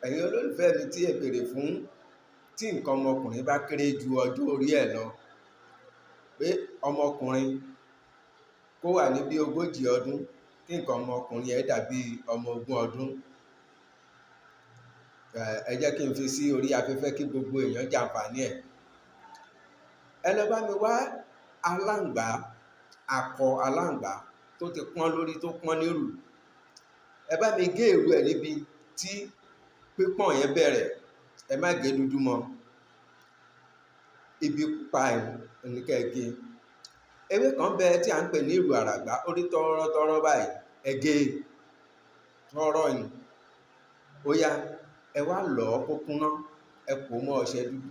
ẹ̀yin olólùfẹ́ mi tí ẹ béèrè fún tí nǹkan ọmọkùnrin bá kéré ju ọjọ́ orí ẹ̀ lọ, pé ọmọkùnrin kó wà ní bí 40 ọdún kí nǹkan ọmọkùnrin ẹ̀ dàbí ọmọ 20 ọdún. Ẹ jẹ́ kí n fi sí orí afẹ́fẹ́ kí gbogbo èèyàn jàǹfààní ẹ̀. Ẹ lọ bá mi wá aláǹgbá, akọ aláǹgbá tó ti pọ́n lórí tó pọ́n nírù. Ẹ bá mi gé ìrù ẹ̀ níbi tí pípọ́n yẹn bẹ̀rẹ̀, ẹ má gé dúdú mọ́, ibi pupa ẹ̀ ní kẹ́ ẹ gé. Ewé kan bẹ tí à ń pè ní ìrù àràgbá, ó rí tọ́rọ́tọ́rọ́ báyìí, ẹ gé tọ́rọ́ yìí. Ó yá, ẹ wá lọ̀ kó kúnná, ẹ pò mọ́ ọṣẹ dúdú.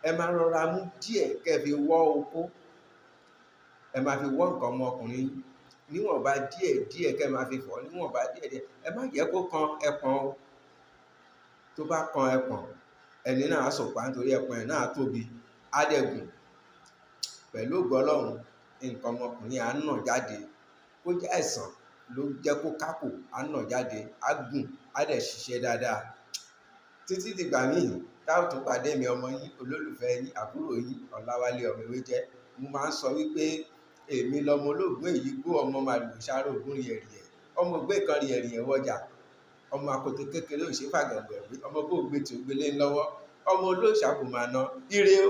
Ẹ máa rọra mú díẹ̀ kẹ́ ẹ fi wọ́ okó, ẹ máa fi wọ́ nǹkan ọmọkùnrin níwọ̀nba díẹ̀ kẹ́ ẹ máa fi fọ̀ níwọ̀nba díẹ̀. Ẹ má jẹ́ kó kan ẹpọ̀n o. Tó bá kan ẹpọ̀n, ẹni náà á sòpá nítorí ẹpọ̀n ẹ̀ náà tóbi, á dẹ̀ gùn. Pẹ̀lú ògo Ọlọ́run, nǹkan ọmọkùnrin á nà jáde. Kó jẹ́ àìsàn ló jẹ́ kó kákò, á nà jáde, á gùn, á dẹ̀ ṣiṣẹ́ dáadáa. Títí dìgbà míì tá ò tún pàdé mi, ọmọ yín, olólùfẹ́ yín, àbúrò yín, Ọláwálé ọmọ Ewéjẹ́. Mo máa ń sọ wípé èmi lọmọ olóògùn èyí gbó ọmọ màlúù ṣáró ògún rìẹ̀rìẹ̀, ọmọ ògbé kan rìẹ̀rìẹ̀ wọjà, ọmọ akoto kékeré òṣèfàgàgbẹ̀ rí, ọmọ bó gbé tí ó gbélé lọ́wọ́, ọmọ olóòṣà kò máa ná. Ire o.